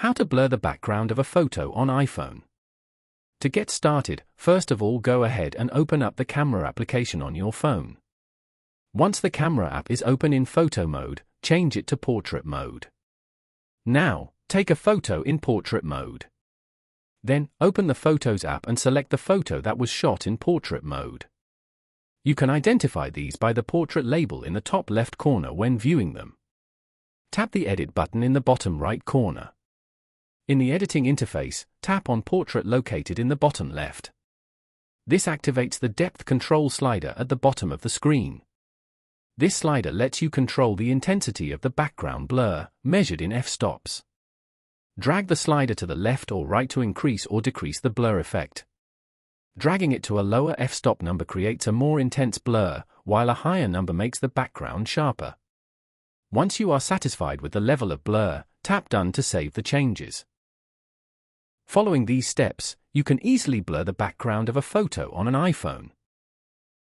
How to blur the background of a photo on iPhone. To get started, first of all go ahead and open up the camera application on your phone. Once the camera app is open in photo mode, change it to portrait mode. Now, take a photo in portrait mode. Then, open the Photos app and select the photo that was shot in portrait mode. You can identify these by the portrait label in the top left corner when viewing them. Tap the Edit button in the bottom right corner. In the editing interface, tap on Portrait located in the bottom left. This activates the depth control slider at the bottom of the screen. This slider lets you control the intensity of the background blur, measured in f-stops. Drag the slider to the left or right to increase or decrease the blur effect. Dragging it to a lower f-stop number creates a more intense blur, while a higher number makes the background sharper. Once you are satisfied with the level of blur, tap Done to save the changes. Following these steps, you can easily blur the background of a photo on an iPhone.